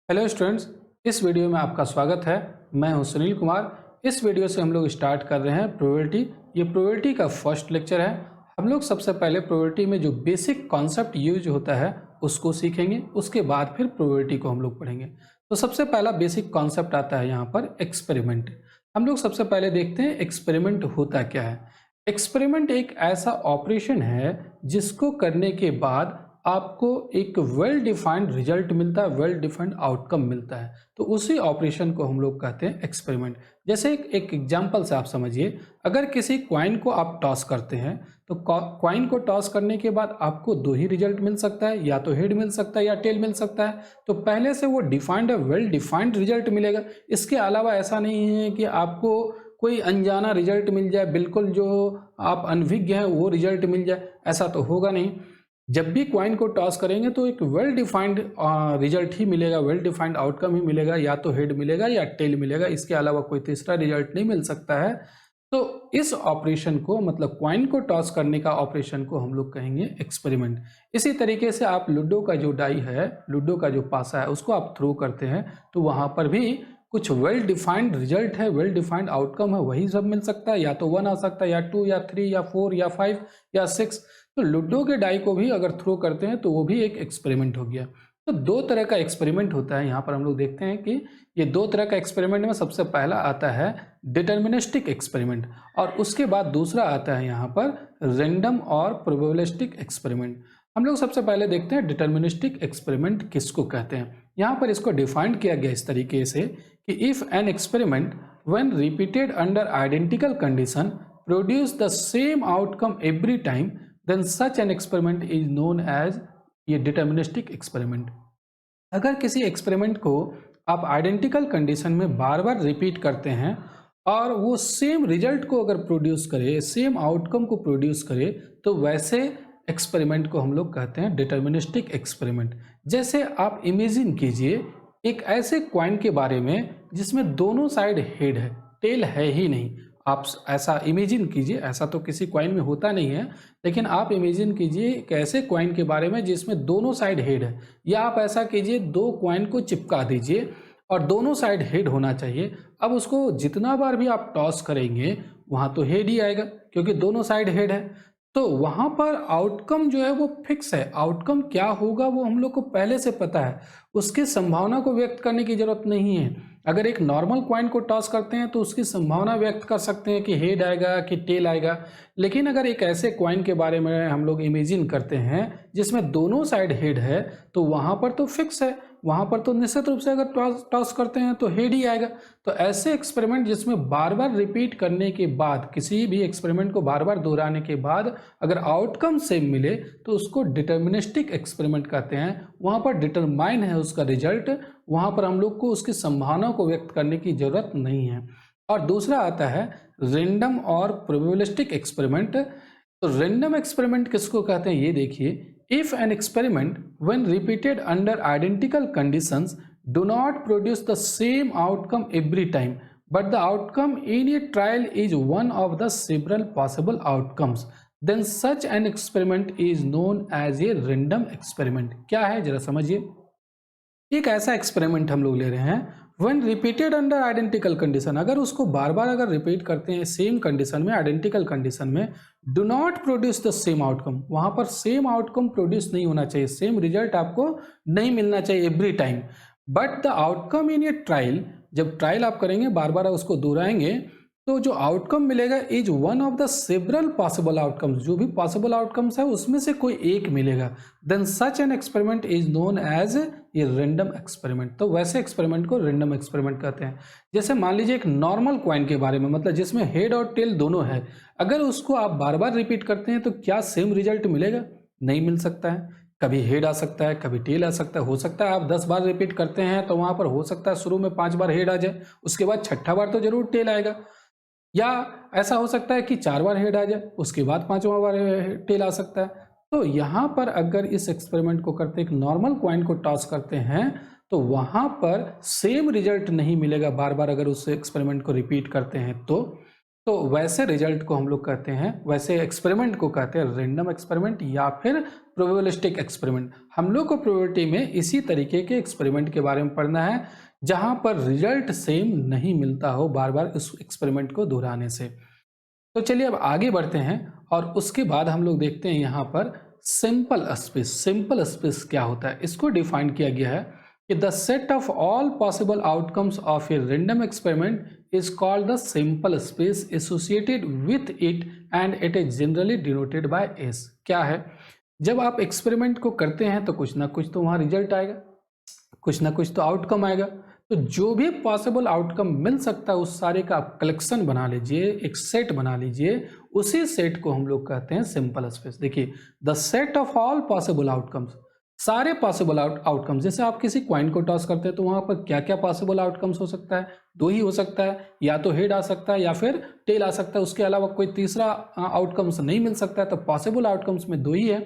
Hello students, इस video में आपका स्वागत है। मैं हूं सुनील कुमार। इस वीडियो से हम लोग स्टार्ट कर रहे हैं प्रोबेबिलिटी। ये प्रोबेबिलिटी का फर्स्ट लेक्चर है। हम लोग सबसे पहले प्रोबेबिलिटी में जो बेसिक कॉन्सेप्ट यूज होता है उसको सीखेंगे, उसके बाद फिर प्रोबेबिलिटी को हम लोग पढ़ेंगे। तो सबसे पहला बेसिक कॉन्सेप्ट आता है यहाँ पर एक्सपेरिमेंट। हम लोग सबसे पहले देखते हैं एक्सपेरिमेंट होता क्या है। एक्सपेरिमेंट एक ऐसा ऑपरेशन है जिसको करने के बाद आपको एक वेल डिफाइंड रिजल्ट मिलता है, वेल डिफाइंड आउटकम मिलता है। तो उसी ऑपरेशन को हम लोग कहते हैं एक्सपेरिमेंट। जैसे एक एग्जांपल से आप समझिए, अगर किसी क्वाइन को आप टॉस करते हैं तो क्वाइन को टॉस करने के बाद आपको दो ही रिजल्ट मिल सकता है, या तो हेड मिल सकता है या टेल मिल सकता है। तो पहले से वो डिफाइंड है, वेल डिफाइंड रिजल्ट मिलेगा। इसके अलावा ऐसा नहीं है कि आपको कोई अनजाना रिजल्ट मिल जाए, बिल्कुल जो आप अनभिज्ञ हैं वो रिजल्ट मिल जाए, ऐसा तो होगा नहीं। जब भी क्वाइन को टॉस करेंगे तो एक वेल डिफाइंड रिजल्ट ही मिलेगा, वेल डिफाइंड आउटकम ही मिलेगा, या तो हेड मिलेगा या टेल मिलेगा। इसके अलावा कोई तीसरा रिजल्ट नहीं मिल सकता है। तो इस ऑपरेशन को, मतलब क्वाइन को टॉस करने का ऑपरेशन को हम लोग कहेंगे एक्सपेरिमेंट। इसी तरीके से आप लूडो का जो डाई है, लूडो का जो पासा है, उसको आप थ्रो करते हैं तो वहां पर भी कुछ वेल डिफाइंड रिजल्ट है, वेल डिफाइंड आउटकम है, वही सब मिल सकता है। या तो 1 आ सकता है, या 2 या 3 या 4 या 5 या 6। तो लूडो के डाई को भी अगर थ्रो करते हैं तो वो भी एक एक्सपेरिमेंट हो गया। तो दो तरह का एक्सपेरिमेंट होता है। यहाँ पर हम लोग देखते हैं कि ये दो तरह का एक्सपेरिमेंट में सबसे पहला आता है डिटर्मिनिस्टिक एक्सपेरिमेंट, और उसके बाद दूसरा आता है यहाँ पर रैंडम और प्रोबेबिलिस्टिक एक्सपेरिमेंट। हम लोग सबसे पहले देखते हैं डिटर्मिनिस्टिक एक्सपेरिमेंट किसको कहते हैं। यहाँ पर इसको डिफाइंड किया गया इस तरीके से कि if an experiment when repeated under identical condition produce the same outcome every time, then such an experiment is known as a deterministic experiment. अगर किसी एक्सपेरिमेंट को आप आइडेंटिकल कंडीशन में बार बार रिपीट करते हैं और वो सेम रिजल्ट को अगर प्रोड्यूस करे, सेम आउटकम को प्रोड्यूस करे, तो वैसे एक्सपेरिमेंट को हम लोग कहते हैं डिटर्मिनिस्टिक एक्सपेरिमेंट। जैसे आप इमेजिन कीजिए एक ऐसे क्वाइन के बारे में जिसमें दोनों साइड हेड है, टेल है ही नहीं। आप ऐसा इमेजिन कीजिए, ऐसा तो किसी क्वाइन में होता नहीं है, लेकिन आप इमेजिन कीजिए एक ऐसे क्वाइन के बारे में जिसमें दोनों साइड हेड है। या आप ऐसा कीजिए, दो क्वाइन को चिपका दीजिए और दोनों साइड हेड होना चाहिए। अब उसको जितना बार भी आप टॉस करेंगे वहां तो हेड ही आएगा, क्योंकि दोनों साइड हेड है। तो वहां पर आउटकम जो है वो फिक्स है। आउटकम क्या होगा वो हम लोग को पहले से पता है, उसकी संभावना को व्यक्त करने की जरूरत नहीं है। अगर एक नॉर्मल क्वाइन को टॉस करते हैं तो उसकी संभावना व्यक्त कर सकते हैं कि हेड आएगा कि टेल आएगा। लेकिन अगर एक ऐसे क्वाइन के बारे में हम लोग इमेजिन करते हैं जिसमें दोनों साइड हेड है, तो वहां पर तो फिक्स है, वहां पर तो निश्चित रूप से अगर टॉस टॉस करते हैं तो हेड ही आएगा। तो ऐसे एक्सपेरिमेंट जिसमें बार बार रिपीट करने के बाद, किसी भी एक्सपेरिमेंट को बार बार दोहराने के बाद अगर आउटकम सेम मिले तो उसको डिटर्मिनिस्टिक एक्सपेरिमेंट कहते हैं। वहां पर डिटरमाइन है उसका रिजल्ट, वहां पर हम लोग को उसकी संभावना को व्यक्त करने की जरूरत नहीं है। और दूसरा आता है रैंडम और प्रोबेबिलिस्टिक एक्सपेरिमेंट। तो रैंडम एक्सपेरिमेंट किसको कहते हैं ये देखिए। If an experiment when repeated under identical conditions do not produce the same outcome every time, but the outcome in a trial is one of the several possible outcomes, then such an experiment is known as a random experiment। क्या है जरा समझिए। एक ऐसा experiment हम लोग ले रहे हैं when repeated under identical condition, अगर उसको बार बार अगर रिपीट करते हैं सेम कंडीशन में, आइडेंटिकल कंडीशन में, do not produce the same outcome, वहां पर सेम आउटकम प्रोड्यूस नहीं होना चाहिए, सेम रिजल्ट आपको नहीं मिलना चाहिए every time. But the outcome in A trial, जब ट्रायल आप करेंगे बार बार उसको दोहराएंगे तो जो आउटकम मिलेगा is one of the several possible outcomes, जो भी पॉसिबल आउटकम्स है उसमें से कोई एक मिलेगा। Then such an experiment is known as a random experiment. तो वैसे एक्सपेरिमेंट को रैंडम एक्सपेरिमेंट कहते हैं। जैसे मान लीजिए एक नॉर्मल क्वाइन के बारे में, मतलब जिसमें हेड और टेल दोनों है, अगर उसको आप बार बार रिपीट करते हैं तो क्या सेम रिजल्ट मिलेगा? नहीं मिल सकता है। कभी हेड आ सकता है, कभी टेल आ सकता है। हो सकता है आप 10 बार रिपीट करते हैं तो वहां पर हो सकता है शुरू में 5 बार हेड आ जाए, उसके बाद छठा बार तो जरूर टेल आएगा। या ऐसा हो सकता है कि 4 बार हेड आ जाए, उसके बाद 5वां बार टेल आ सकता है। तो यहाँ पर अगर इस एक्सपेरिमेंट को करते, एक नॉर्मल क्वाइन को टॉस करते हैं, तो वहां पर सेम रिजल्ट नहीं मिलेगा बार बार अगर उस एक्सपेरिमेंट को रिपीट करते हैं तो। तो वैसे रिजल्ट को हम लोग कहते हैं, वैसे एक्सपेरिमेंट को कहते हैं रैंडम एक्सपेरिमेंट या फिर प्रोबेबिलिस्टिक एक्सपेरिमेंट। हम लोग को प्रोबेबिलिटी में इसी तरीके के एक्सपेरिमेंट के बारे में पढ़ना है जहां पर रिजल्ट सेम नहीं मिलता हो बार बार इस एक्सपेरिमेंट को दोहराने से। तो चलिए अब आगे बढ़ते हैं और उसके बाद हम लोग देखते हैं यहाँ पर सिंपल स्पेस। सिंपल स्पेस क्या होता है, इसको डिफाइन किया गया है कि the set of all possible outcomes of A random experiment is called the simple space associated with it and it is generally denoted by S। क्या है, जब आप एक्सपेरिमेंट को करते हैं तो कुछ ना कुछ तो वहां रिजल्ट आएगा, कुछ ना कुछ तो आउटकम आएगा। तो जो भी पॉसिबल आउटकम मिल सकता है उस सारे का आप कलेक्शन बना लीजिए, एक सेट बना लीजिए, उसी सेट को हम लोग कहते हैं सिंपल स्पेस। देखिए, the set of all possible outcomes, सारे पॉसिबल आउटकम्स। जैसे आप किसी कॉइन को टॉस करते हैं तो वहां पर क्या क्या पॉसिबल आउटकम्स हो सकता है, दो ही हो सकता है, या तो हेड आ सकता है या फिर टेल आ सकता है, उसके अलावा कोई तीसरा आउटकम्स नहीं मिल सकता है। तो पॉसिबल आउटकम्स में दो ही है।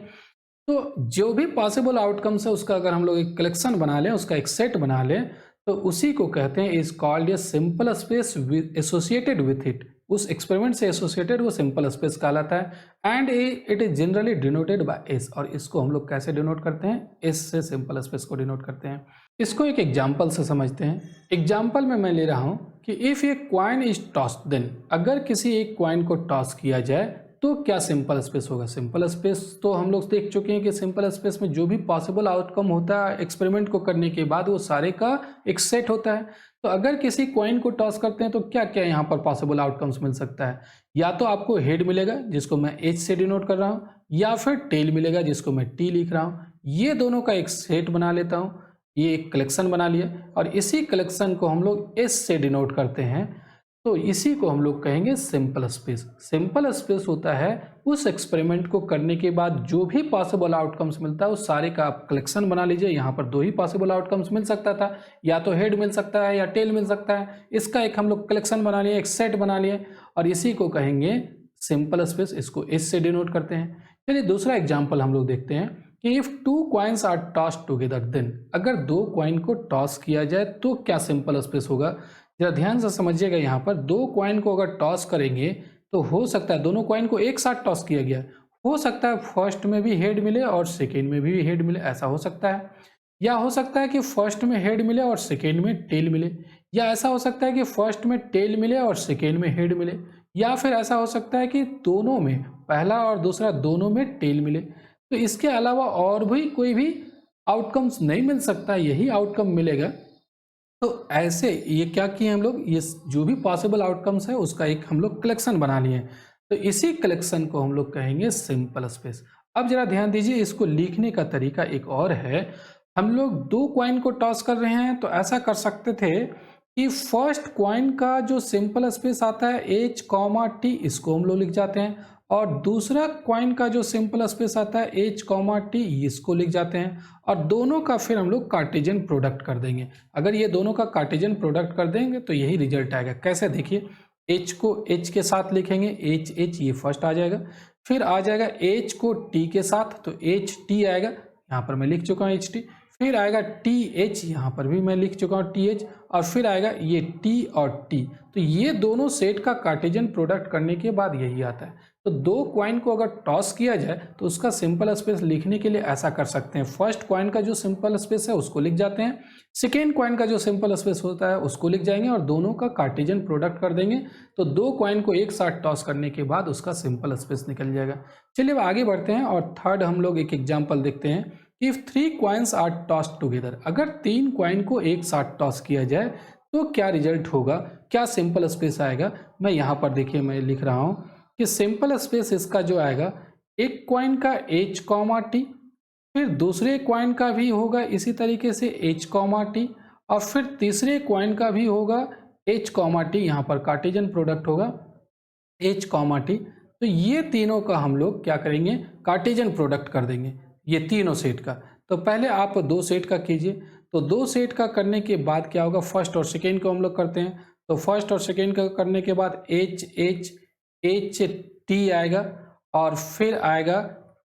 तो जो भी पॉसिबल आउटकम्स है उसका अगर हम लोग एक कलेक्शन बना लें, उसका एक सेट बना लें, तो उसी को कहते हैं is called a simple space associated with it. उस एक्सपेरिमेंट से एसोसिएटेड वो सिंपल स्पेस कहलाता है and it is generally denoted by S. और इसको हम लोग कैसे डिनोट करते हैं, एस से सिंपल स्पेस को डिनोट करते हैं। इसको एक एग्जाम्पल से समझते हैं। एग्जाम्पल में मैं ले रहा हूं कि if a coin is tossed, then अगर किसी एक क्वाइन को टॉस किया जाए तो क्या सिंपल स्पेस होगा। सिंपल स्पेस तो हम लोग देख चुके हैं कि सिंपल स्पेस में जो भी पॉसिबल आउटकम होता है एक्सपेरिमेंट को करने के बाद वो सारे का एक सेट होता है। तो अगर किसी कॉइन को टॉस करते हैं तो क्या क्या यहाँ पर पॉसिबल आउटकम्स मिल सकता है, या तो आपको हेड मिलेगा जिसको मैं एच से डिनोट कर रहा हूँ, या फिर टेल मिलेगा जिसको मैं टी लिख रहा हूँ। ये दोनों का एक सेट बना लेता हूँ, ये एक कलेक्शन बना लिया और इसी कलेक्शन को हम लोग एस से डिनोट करते हैं। तो इसी को हम लोग कहेंगे सिंपल स्पेस। सिंपल स्पेस होता है उस एक्सपेरिमेंट को करने के बाद जो भी पॉसिबल आउटकम्स मिलता है उस सारे का आप कलेक्शन बना लीजिए। यहाँ पर दो ही पॉसिबल आउटकम्स मिल सकता था, या तो हेड मिल सकता है या टेल मिल सकता है। इसका एक हम लोग कलेक्शन बना लिए, एक सेट बना लिए और इसी को कहेंगे सिंपल स्पेस। इसको इस से डिनोट करते हैं। चलिए दूसरा एग्जाम्पल हम लोग देखते हैं कि if two coins are tossed together, then अगर दो क्वाइन को टॉस किया जाए तो क्या सिंपल स्पेस होगा। जरा ध्यान से समझिएगा, यहाँ पर दो क्वाइन को अगर टॉस करेंगे तो हो सकता है दोनों क्वाइन को एक साथ टॉस किया गया, हो सकता है फर्स्ट में भी हेड मिले और सेकेंड में भी हेड मिले, ऐसा हो सकता है। या हो सकता है कि फर्स्ट में हेड मिले और सेकेंड में टेल मिले, या ऐसा हो सकता है कि फर्स्ट में टेल मिले और सेकेंड में हेड मिले, या फिर ऐसा हो सकता है कि दोनों में, पहला और दूसरा दोनों में टेल मिले। तो इसके अलावा और भी कोई भी आउटकम्स नहीं मिल सकता, यही आउटकम मिलेगा। तो ऐसे ये क्या किए हम लोग, ये जो भी पॉसिबल आउटकम्स है उसका एक हम लोग कलेक्शन बना लिए। तो इसी कलेक्शन को हम लोग कहेंगे सिंपल स्पेस। अब जरा ध्यान दीजिए, इसको लिखने का तरीका एक और है। हम लोग दो क्वाइन को टॉस कर रहे हैं तो ऐसा कर सकते थे कि फर्स्ट क्वाइन का जो सिंपल स्पेस आता है एच कॉमा टी, इसको हम लोग लिख जाते हैं, और दूसरा क्वाइन का जो सिंपल स्पेस आता है एच कॉमा टी, इसको लिख जाते हैं, और दोनों का फिर हम लोग कार्टेशियन प्रोडक्ट कर देंगे। अगर ये दोनों का कार्टेशियन प्रोडक्ट कर देंगे तो यही रिजल्ट आएगा। कैसे, देखिए, एच को एच के साथ लिखेंगे, एच एच ये फर्स्ट आ जाएगा, फिर आ जाएगा एच को टी के साथ तो एच टी आएगा, यहाँ पर मैं लिख चुका हूँ एच टी, फिर आएगा टी एच, यहाँ पर भी मैं लिख चुका हूँ टी एच, और फिर आएगा ये टी और टी। तो ये दोनों सेट का कार्टेशियन प्रोडक्ट करने के बाद यही आता है। तो दो क्वाइन को अगर टॉस किया जाए तो उसका सिंपल स्पेस लिखने के लिए ऐसा कर सकते हैं, फर्स्ट क्वाइन का जो सिंपल स्पेस है उसको लिख जाते हैं, सेकेंड क्वाइन का जो सिंपल स्पेस होता है उसको लिख जाएंगे और दोनों का कार्टेशियन प्रोडक्ट कर देंगे। तो दो क्वाइन को एक साथ टॉस करने के बाद उसका सिंपल स्पेस निकल जाएगा। चलिए अब आगे बढ़ते हैं और थर्ड हम लोग एक एग्जाम्पल देखते हैं। If three coins are tossed together, अगर तीन क्वाइन को एक साथ टॉस किया जाए तो क्या रिजल्ट होगा, क्या सिंपल स्पेस आएगा। मैं यहाँ पर देखिए मैं लिख रहा हूँ कि सिंपल स्पेस इसका जो आएगा, एक क्वाइन का एच कॉमा टी, फिर दूसरे क्वाइन का भी होगा इसी तरीके से एच कॉमा टी, और फिर तीसरे क्वाइन का भी होगा एच कॉमा टी, यहाँ पर कार्टेशियन प्रोडक्ट होगा एच कॉमा टी। तो ये तीनों का हम लोग क्या करेंगे, कार्टेशियन प्रोडक्ट कर देंगे ये तीनों सेट का। तो पहले आप दो सेट का कीजिए। तो दो सेट का करने के बाद क्या होगा, फर्स्ट और सेकेंड को हम लोग करते हैं। तो फर्स्ट और सेकेंड का करने के बाद एच एच एच टी आएगा, और फिर आएगा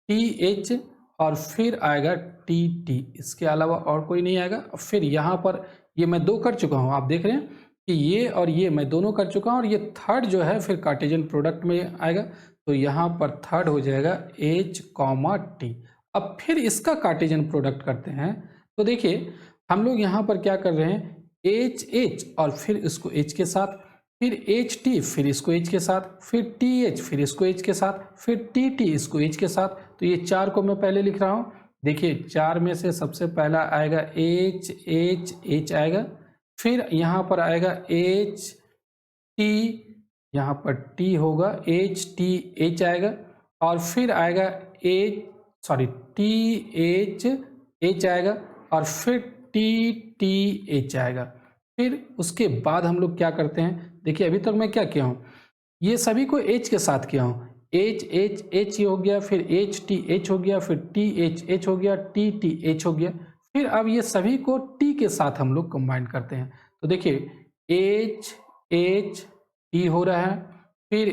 टी एच, और फिर आएगा टी टी, इसके अलावा और कोई नहीं आएगा। फिर यहाँ पर ये मैं दो कर चुका हूँ, आप देख रहे हैं कि ये और ये मैं दोनों कर चुका हूँ और ये थर्ड जो है फिर कार्टेशियन प्रोडक्ट में आएगा, तो यहाँ पर थर्ड हो जाएगा H, T। अब फिर इसका कार्टेशियन प्रोडक्ट करते हैं, तो देखिए हम लोग यहाँ पर क्या कर रहे हैं, H और फिर इसको H के साथ, फिर HT फिर इसको H के साथ, फिर TH फिर इसको H के साथ, फिर TT इसको H के साथ। तो ये चार को मैं पहले लिख रहा हूँ। देखिए चार में से सबसे पहला आएगा H आएगा, फिर यहाँ पर आएगा HT, यहाँ पर T होगा, HTH आएगा, और फिर आएगा TH आएगा, और फिर TTH आएगा। फिर उसके बाद हम लोग क्या करते हैं, देखिए अभी तक मैं क्या किया हूँ, ये सभी को H के साथ किया हूँ, H हो गया, फिर HTH हो गया, फिर THH हो गया, TTH हो गया। फिर अब ये सभी को T के साथ हम लोग कंबाइन करते हैं, तो देखिए HT हो रहा है, फिर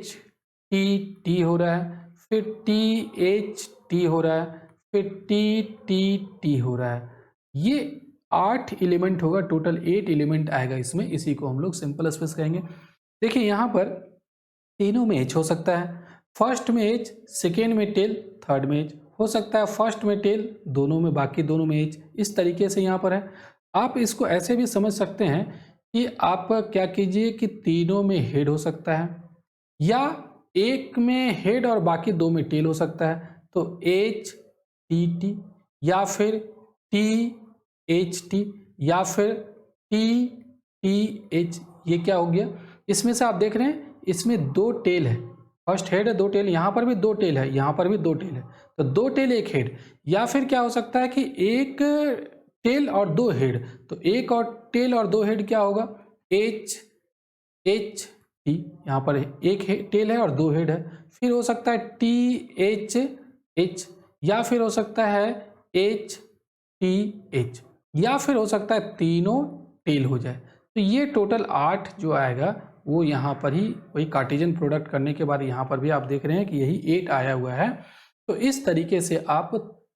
HTT हो रहा है, फिर THT हो रहा है, फिर TTT हो रहा है। ये 8 एलिमेंट होगा, टोटल 8 एलिमेंट आएगा इसमें, इसी को हम लोग सिंपल स्पेस कहेंगे। देखिए यहाँ पर तीनों में H हो सकता है, फर्स्ट में H, सेकेंड में टेल, थर्ड में H हो सकता है, फर्स्ट में टेल, दोनों में, बाकी दोनों में H, इस तरीके से यहाँ पर है। आप इसको ऐसे भी समझ सकते हैं कि आप क्या कीजिए कि तीनों में हेड हो सकता है, या एक में हेड और बाकी दो में टेल हो सकता है, तो HTT, या फिर THT, या फिर TTH। ये क्या हो गया, इसमें से आप देख रहे हैं इसमें दो टेल है, फर्स्ट हेड है, दो टेल, यहाँ पर भी दो टेल है, यहाँ पर भी दो टेल है, तो दो टेल एक हेड। या फिर क्या हो सकता है कि एक टेल और दो हेड, तो एक और टेल और दो हेड क्या होगा, HT, यहाँ पर एक टेल है और दो हेड है। फिर हो सकता है THH, या फिर हो सकता है HTH, या फिर हो सकता है तीनों टेल हो जाए। तो ये टोटल 8 जो आएगा वो यहाँ पर ही वही कार्टेशियन प्रोडक्ट करने के बाद यहाँ पर भी आप देख रहे हैं कि यही 8 आया हुआ है। तो इस तरीके से आप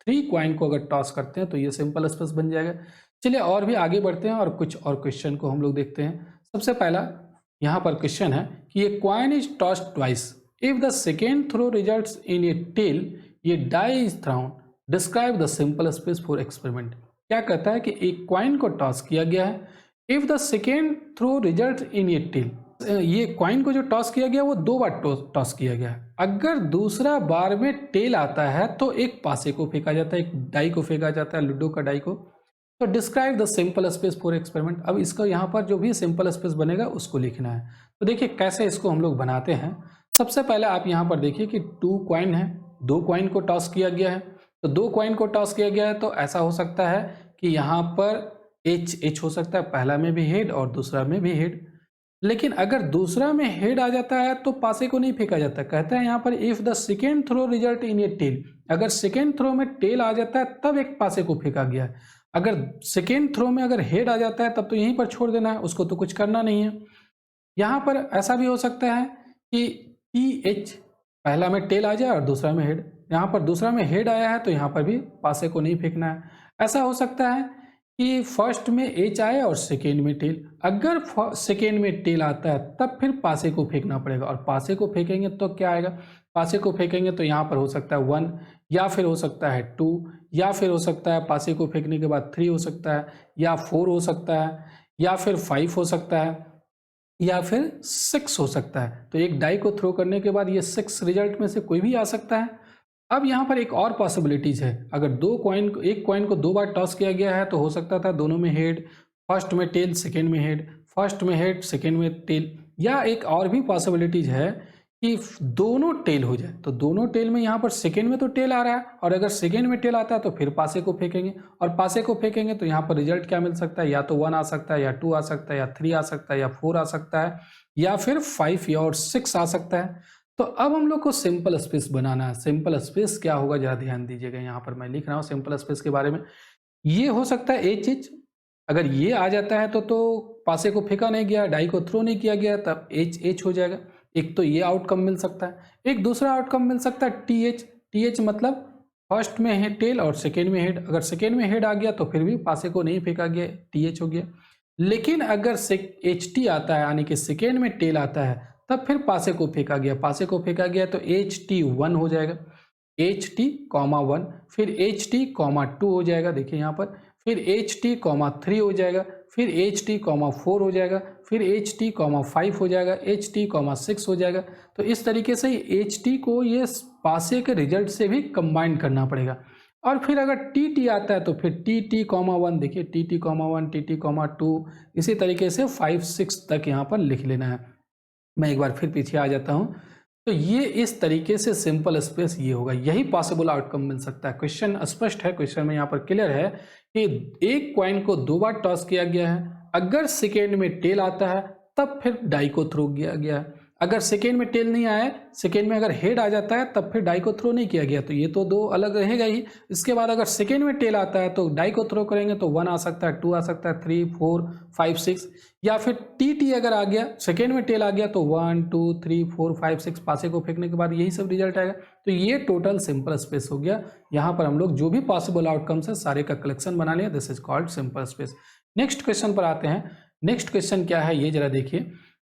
3 कॉइन को अगर टॉस करते हैं तो ये सिंपल स्पेस बन जाएगा। चलिए और भी आगे बढ़ते हैं और कुछ और क्वेश्चन को हम लोग देखते हैं। सबसे पहला यहाँ पर क्वेश्चन है कि ये coin is tossed twice, if the second throw results in a tail, ये die is thrown, describe the simple space for experiment. क्या कहता है कि एक कॉइन को टॉस किया गया है, if the second throw result in a tail, ये कॉइन को जो टॉस किया गया वो 2 बार टॉस किया गया है, अगर दूसरा बार में टेल आता है तो एक पासे को फेंका जाता है, एक डाई को फेंका जाता है, लूडो का डाई को। तो describe the simple space for experiment. अब इसको यहाँ पर जो भी सिंपल स्पेस बनेगा उसको लिखना है। तो देखिए कैसे इसको हम लोग बनाते हैं। सबसे पहले आप यहाँ पर देखिए कि 2 कॉइन है, 2 कॉइन को टॉस किया गया है, तो 2 कॉइन को टॉस किया गया है तो ऐसा हो सकता है कि यहाँ पर H हो सकता है, पहला में भी हेड और दूसरा में भी हेड। लेकिन अगर दूसरा में हेड आ जाता है तो पासे को नहीं फेंका जाता। कहता है यहाँ पर if the second throw result in a tail, अगर सेकेंड थ्रो में टेल आ जाता है तब एक पासे को फेंका गया है। अगर सेकेंड थ्रो में अगर हेड आ जाता है तब तो यहीं पर छोड़ देना है, उसको तो कुछ करना नहीं है। यहाँ पर ऐसा भी हो सकता है कि TH, पहला में टेल आ जाए और दूसरा में हेड, यहाँ पर दूसरा में हेड आया है तो यहाँ पर भी पासे को नहीं फेंकना है। ऐसा हो सकता है कि फर्स्ट में H आए और सेकेंड में टेल, अगर सेकेंड में टेल आता है तब फिर पासे को फेंकना पड़ेगा, और पासे को फेंकेंगे तो क्या आएगा, पासे को फेंकेंगे तो यहाँ पर हो सकता है 1, या फिर हो सकता है 2, या फिर हो सकता है पासे को फेंकने के बाद 3 हो सकता है, या 4 हो सकता है, या फिर 5 हो सकता है, या फिर 6 हो सकता है। तो एक डाई को थ्रो करने के बाद ये 6 रिजल्ट में से कोई भी आ सकता है। अब यहाँ पर एक और पॉसिबिलिटीज है, अगर एक कॉइन को 2 बार टॉस किया गया है तो हो सकता था दोनों में हेड, फर्स्ट में टेल सेकेंड में हेड, फर्स्ट में हेड सेकेंड में टेल, या एक और भी पॉसिबिलिटीज है कि दोनों टेल हो जाए। तो दोनों टेल में यहाँ पर सेकेंड में तो टेल आ रहा है, और अगर सेकेंड में टेल आता है तो फिर पासे को फेंकेंगे, और पासे को फेंकेंगे तो यहाँ पर रिजल्ट क्या मिल सकता है, या तो 1 आ सकता है, या 2 आ सकता है, या 3 आ सकता है, या 4 आ सकता है, या फिर 5 या और 6 आ सकता है। तो अब हम लोग को सिंपल स्पेस बनाना है। सिंपल स्पेस क्या होगा जरा ध्यान दीजिएगा, यहाँ पर मैं लिख रहा हूँ सिंपल स्पेस के बारे में। ये हो सकता है HH, अगर ये आ जाता है तो पासे को फेंका नहीं गया, डाई को थ्रो नहीं किया गया, तब HH हो जाएगा। एक तो ये आउटकम मिल सकता है, एक दूसरा आउटकम मिल सकता है TH मतलब फर्स्ट में है टेल और सेकेंड में हेड, अगर सेकेंड में हेड आ गया तो फिर भी पासे को नहीं फेंका गया, TH हो गया। लेकिन अगर एच टी आता है यानी कि सेकेंड में टेल आता है तब फिर पासे को फेंका गया, पासे को फेंका गया तो एच टी वन हो जाएगा, एच टी कॉमा वन, फिर एच टी कॉमा टू हो जाएगा, देखिए यहाँ पर, फिर एच टी कॉमा थ्री हो जाएगा, फिर एच टी कॉमा फोर हो जाएगा, फिर एच टी कॉमा फाइव हो जाएगा, एच टी कॉमा सिक्स हो जाएगा। तो इस तरीके से एच टी को ये पासे के रिजल्ट से भी कंबाइन करना पड़ेगा। और फिर अगर टी टी आता है तो फिर टी टी कॉमा वन, देखिए T T comma one, T T comma two, इसी तरीके से 5 6 तक यहाँ पर लिख लेना है। मैं एक बार फिर पीछे आ जाता हूँ। तो ये इस तरीके से सिंपल स्पेस ये होगा, यही पॉसिबल आउटकम मिल सकता है। क्वेश्चन स्पष्ट है, क्वेश्चन में यहाँ पर क्लियर है कि एक कॉइन को 2 बार टॉस किया गया है, अगर सेकेंड में टेल आता है तब फिर डाई को थ्रो किया गया है, अगर सेकेंड में टेल नहीं आया, सेकेंड में अगर हेड आ जाता है तब फिर डाई को थ्रो नहीं किया गया, तो ये तो 2 अलग रहेगा ही। इसके बाद अगर सेकेंड में टेल आता है तो डाई को थ्रो करेंगे तो 1 आ सकता है, 2 आ सकता है, 3 4 5 6, या फिर टी टी अगर आ गया, सेकेंड में टेल आ गया तो 1 2 3 4 5 6 पासे को फेंकने के बाद यही सब रिजल्ट आएगा। तो ये टोटल सिंपल स्पेस हो गया। यहाँ पर हम लोग जो भी पॉसिबल आउटकम्स है सारे का कलेक्शन बना लिया, this is called simple space. Next question पर आते हैं। नेक्स्ट क्वेश्चन क्या है ये जरा देखिए।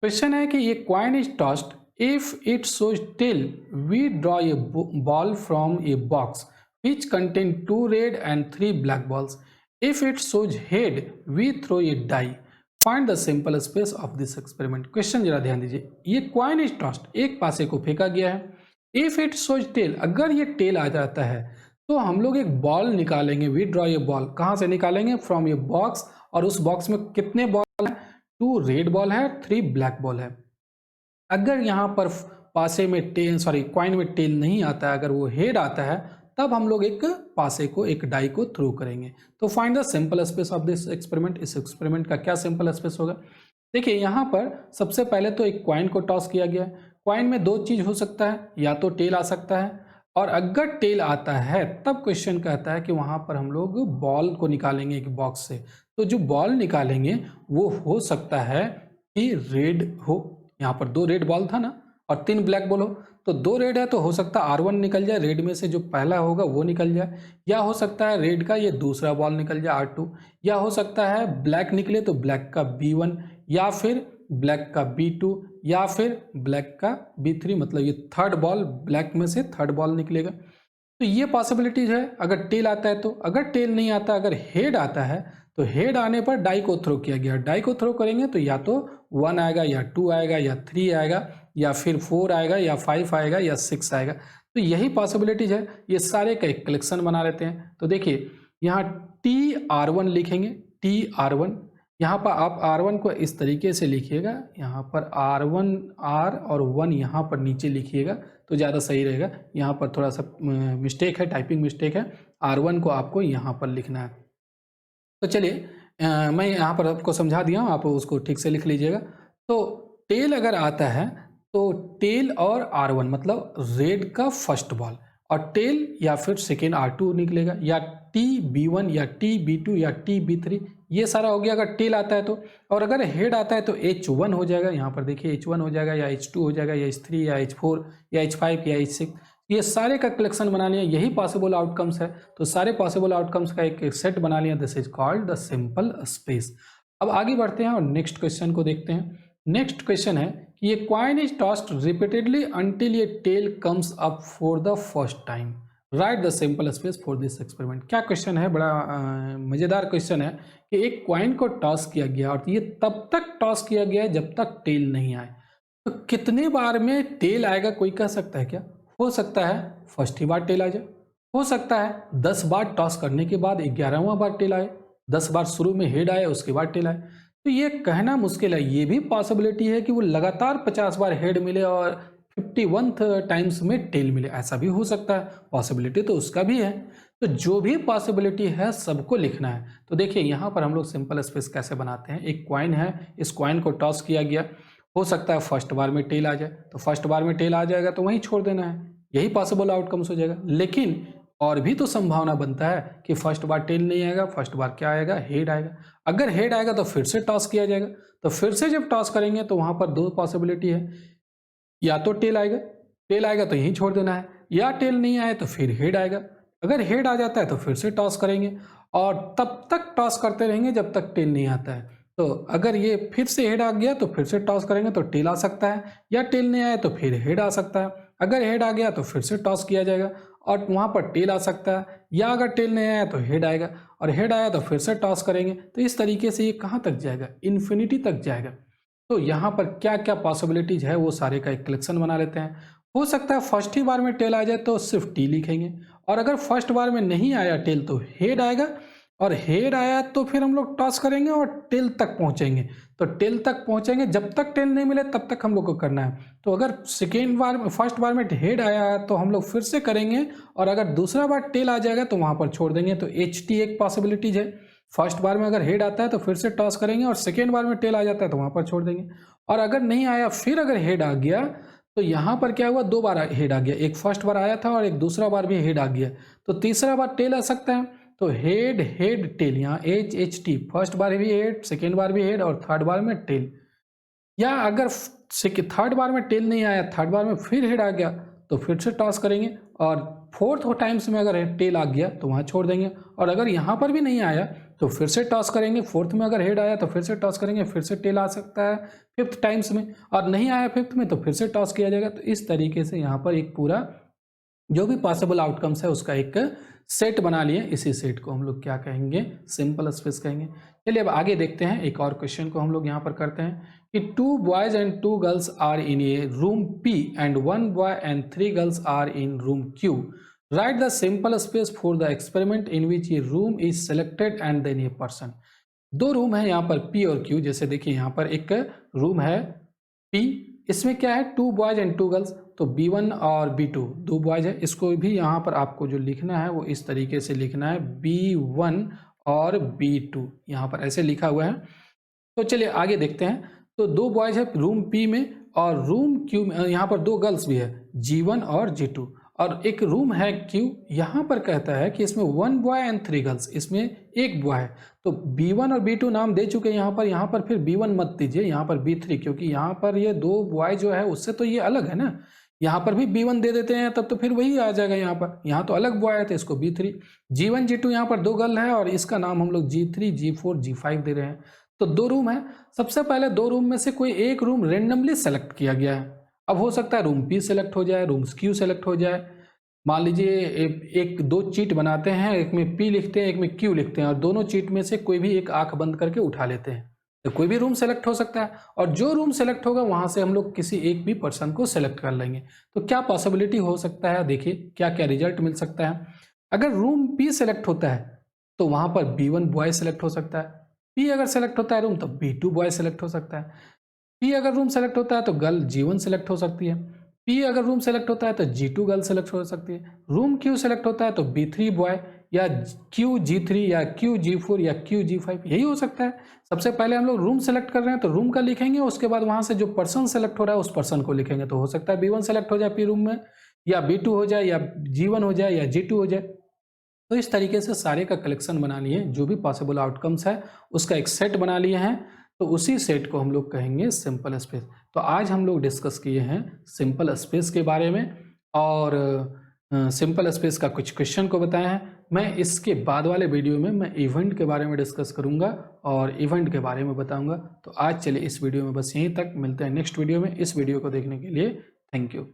क्वेश्चन है कि ये coin is tossed, if it shows tail we draw a ball from a box which contain 2 red and 3 black balls, if it shows head we throw a die, find the simple space of this experiment। Question जरा ध्यान दीजिए, ये coin is tossed, एक पासे को फेंका गया है, इफ इट shows tail, अगर ये टेल आ जाता है तो हम लोग एक बॉल निकालेंगे, वी ड्रॉ ए बॉल, कहाँ से निकालेंगे, फ्रॉम ए बॉक्स, और उस बॉक्स में कितने बॉल है, 2 रेड बॉल है, 3 ब्लैक बॉल है। अगर यहाँ पर पासे में टेल कॉइन में टेल नहीं आता है, अगर वो हेड आता है तब हम लोग एक पासे को, एक डाई को थ्रो करेंगे। तो find the simple space of this experiment. इस एक्सपेरिमेंट का क्या सिंपल स्पेस होगा, देखिए यहाँ पर सबसे पहले तो एक कॉइन को टॉस किया गया है। कॉइन में 2 चीज हो सकता है, या तो टेल आ सकता है, और अगर टेल आता है तब क्वेश्चन कहता है कि वहां पर हम लोग बॉल को निकालेंगे एक बॉक्स से। तो जो बॉल निकालेंगे वो हो सकता है कि रेड हो, यहाँ पर 2 रेड बॉल था ना, और 3 ब्लैक बॉल हो, तो 2 रेड है तो हो सकता है R1 निकल जाए, रेड में से जो पहला होगा वो निकल जाए, या हो सकता है रेड का ये दूसरा बॉल निकल जाए R2, या हो सकता है ब्लैक निकले तो ब्लैक का B1, या फिर ब्लैक का B2, या फिर ब्लैक का B3, मतलब ये थर्ड बॉल, ब्लैक में से थर्ड बॉल निकलेगा। तो ये पॉसिबिलिटीज है अगर टेल आता है तो। अगर टेल नहीं आता, अगर हेड आता है तो हेड आने पर डाई को थ्रो किया गया, डाई को थ्रो करेंगे तो या तो 1 आएगा, या 2 आएगा, या 3 आएगा, या फिर 4 आएगा, या 5 आएगा, या 6 आएगा। तो यही पॉसिबिलिटीज है, ये सारे का एक कलेक्शन बना लेते हैं। तो देखिए यहाँ TR1 लिखेंगे, TR1, यहाँ पर आप R1 को इस तरीके से लिखिएगा, यहाँ पर R1 R और 1 यहाँ पर नीचे लिखिएगा तो ज़्यादा सही रहेगा। यहाँ पर थोड़ा सा मिस्टेक है, टाइपिंग मिस्टेक है, R1 को आपको यहाँ पर लिखना है। तो चलिए मैं यहाँ पर आपको समझा दिया हूँ, आप उसको ठीक से लिख लीजिएगा। तो टेल अगर आता है तो टेल और R1 मतलब रेड का फर्स्ट बॉल, और टेल या फिर सेकेंड R2 निकलेगा, या TB1 या TB2 या TB3, ये सारा हो गया अगर टेल आता है तो। और अगर हेड आता है तो H1 हो जाएगा, यहाँ पर देखिए H1 हो जाएगा, या H2 हो जाएगा, या H3 या H4 या H5 या H6, ये सारे का कलेक्शन बना लिया, यही पॉसिबल आउटकम्स है। तो सारे पॉसिबल आउटकम्स का एक सेट बना लिया, this is called the simple space. अब आगे बढ़ते हैं और नेक्स्ट क्वेश्चन को देखते हैं। नेक्स्ट क्वेश्चन है कि ये coin is tossed repeatedly until ये tail comes up for the first time, write the simple space for this experiment. क्या क्वेश्चन है, बड़ा मजेदार क्वेश्चन है कि एक कॉइन को टॉस किया गया और ये तब तक टॉस किया गया जब तक टेल नहीं आए। तो कितने बार में टेल आएगा कोई कह सकता है क्या? हो सकता है फर्स्ट ही बार टेल आ जाए, हो सकता है 10 बार टॉस करने के बाद 11वां बार टेल आए, 10 बार शुरू में हेड आए उसके बाद टेल आए। तो ये कहना मुश्किल है। ये भी पॉसिबिलिटी है कि वो लगातार 50 बार हेड मिले और 51 टाइम्स में टेल मिले, ऐसा भी हो सकता है, पॉसिबिलिटी तो उसका भी है। तो जो भी पॉसिबिलिटी है सबको लिखना है। तो देखिए यहाँ पर हम लोग सिंपल स्पेस कैसे बनाते हैं। एक कॉइन है, इस कॉइन को टॉस किया गया, हो सकता है फर्स्ट बार में टेल आ जाए, तो फर्स्ट बार में टेल आ जाएगा तो वहीं छोड़ देना है, यही पॉसिबल आउटकम्स हो जाएगा। लेकिन और भी तो संभावना बनता है कि फर्स्ट बार टेल नहीं आएगा, फर्स्ट बार क्या आएगा, हेड आएगा। अगर हेड आएगा तो फिर से टॉस किया जाएगा, तो फिर से जब टॉस करेंगे तो वहां पर 2 पॉसिबिलिटी है, या तो टेल आएगा तो यहीं छोड़ देना है, या टेल नहीं आए तो फिर हेड आएगा। अगर हेड आ जाता है तो फिर से टॉस करेंगे और तब तक टॉस करते रहेंगे जब तक टेल नहीं आता है। तो अगर ये फिर से हेड आ गया तो फिर से टॉस करेंगे तो टेल आ सकता है, या टेल नहीं आया तो फिर हेड आ सकता है। अगर हेड आ गया तो फिर से टॉस किया जाएगा और वहाँ पर टेल आ सकता है, या अगर टेल नहीं आया तो हेड आएगा, और हेड आया तो फिर से टॉस करेंगे। तो इस तरीके से ये कहाँ तक जाएगा, इन्फिनिटी तक जाएगा। तो यहाँ पर क्या क्या पॉसिबिलिटीज है वो सारे का एक कलेक्शन बना लेते हैं। हो सकता है फर्स्ट ही बार में टेल आ जाए तो सिर्फ टी लिखेंगे, और अगर फर्स्ट बार में नहीं आया टेल तो हेड आएगा, और हेड आया तो फिर हम लोग टॉस करेंगे और टेल तक पहुंचेंगे। तो टेल तक पहुंचेंगे, जब तक टेल नहीं मिले तब तक हम लोग को करना है। तो अगर फर्स्ट बार में हेड आया तो हम लोग फिर से करेंगे, और अगर दूसरा बार टेल आ जाएगा तो वहां पर छोड़ देंगे। तो HT एक पॉसिबिलिटीज है। फर्स्ट बार में अगर हेड आता है तो फिर से टॉस करेंगे, और सेकेंड बार में टेल आ जाता है तो वहां पर छोड़ देंगे। और अगर नहीं आया फिर अगर हेड आ गया तो यहाँ पर क्या हुआ, 2 बार हेड आ गया, एक फर्स्ट बार आया था और एक दूसरा बार भी हेड आ गया, तो तीसरा बार टेल आ सकता है। तो हेड हेड टेल, यहाँ HT, फर्स्ट बार भी हेड, सेकेंड बार भी हेड, और थर्ड बार में टेल। या अगर थर्ड बार में टेल नहीं आया, थर्ड बार में फिर हेड आ गया तो फिर से टॉस करेंगे, और फोर्थ टाइम्स में अगर टेल आ गया तो वहाँ छोड़ देंगे। और अगर यहाँ पर भी नहीं आया तो फिर से टॉस करेंगे, फोर्थ में अगर हेड आया तो फिर से टॉस करेंगे, फिर से टेल आ सकता है फिफ्थ टाइम्स में, और नहीं आया फिफ्थ में तो फिर से टॉस किया जाएगा। तो इस तरीके से यहाँ पर एक पूरा जो भी पॉसिबल आउटकम्स है उसका एक सेट बना लिए। इसी सेट को हम लोग क्या कहेंगे, सिंपल स्पेस कहेंगे। चलिए अब आगे देखते हैं, एक और क्वेश्चन को हम लोग यहाँ पर करते हैं कि 2 boys and 2 girls are in a room P and 1 boy and 3 girls are in room Q। Write the simple space for the experiment in which a room is selected and then a person. 2 room है यहाँ पर P और Q। जैसे देखिए यहाँ पर एक room है P, इसमें क्या है 2 बॉयज एंड 2 गर्ल्स, तो B1 और B2 2 बॉयज है। इसको भी यहाँ पर आपको जो लिखना है वो इस तरीके से लिखना है, B1 और B2, यहाँ पर ऐसे लिखा हुआ है। तो चलिए आगे देखते हैं। तो 2 बॉयज है रूम P में, और रूम Q में यहाँ पर 2 गर्ल्स भी है, G1 और G2, और एक रूम है Q। यहाँ पर कहता है कि इसमें 1 बॉय एंड 3 गर्ल्स, इसमें एक बॉय है। तो B1 और B2 नाम दे चुके हैं यहाँ पर फिर B1 मत दीजिए, यहाँ पर B3, क्योंकि यहाँ पर ये 2 बॉय जो है उससे तो ये अलग है ना। यहाँ पर भी B1 दे देते हैं तब तो फिर वही आ जाएगा, यहाँ तो अलग बॉय है तो इसको B3। G1 G2 यहाँ पर 2 गर्ल है और इसका नाम हम लोग G3 G4 G5 दे रहे हैं। तो 2 रूम है। सबसे पहले 2 रूम में से कोई एक रूम रेंडमली सेलेक्ट किया गया है। अब हो सकता है रूम P सेलेक्ट हो जाए, रूम Q सेलेक्ट हो जाए। मान लीजिए एक 2 चीट बनाते हैं, एक में P लिखते हैं, एक में Q लिखते हैं, और दोनों चीट में से कोई भी एक आंख बंद करके उठा लेते हैं, तो कोई भी रूम सेलेक्ट हो सकता है। और जो रूम सेलेक्ट होगा वहां से हम लोग किसी एक भी पर्सन को सेलेक्ट कर लेंगे। तो क्या पॉसिबिलिटी हो सकता है, देखिए क्या क्या रिजल्ट मिल सकता है। अगर रूम P सेलेक्ट होता है तो वहां पर B1 बॉय सेलेक्ट हो सकता है। P अगर सेलेक्ट होता है रूम तो B2 बॉय सेलेक्ट हो सकता है। P अगर रूम सेलेक्ट होता है तो गर्ल G1 सेलेक्ट हो सकती है। P अगर रूम सेलेक्ट होता है तो G2 गर्ल सेलेक्ट हो सकती है। रूम Q सेलेक्ट होता है तो B3 बॉय, या Q G3, या Q G4, या Q G5, यही हो सकता है। सबसे पहले हम लोग रूम सेलेक्ट कर रहे हैं तो रूम का लिखेंगे, उसके बाद वहां से जो पर्सन सेलेक्ट हो रहा है उस पर्सन को लिखेंगे। तो हो सकता है B1 सेलेक्ट हो जाए P रूम में, या B2 हो जाए, या G1 हो जाए, या G2 हो जाए। तो इस तरीके से सारे का कलेक्शन बना लिए, जो भी पॉसिबल आउटकम्स है उसका एक सेट बना लिए हैं। तो उसी सेट को हम लोग कहेंगे सिंपल स्पेस। तो आज हम लोग डिस्कस किए हैं सिंपल स्पेस के बारे में, और सिंपल स्पेस का कुछ क्वेश्चन को बताया है। मैं इसके बाद वाले वीडियो में मैं इवेंट के बारे में डिस्कस करूंगा और इवेंट के बारे में बताऊंगा। तो आज चलिए इस वीडियो में बस यहीं तक, मिलते हैं नेक्स्ट वीडियो में। इस वीडियो को देखने के लिए थैंक यू।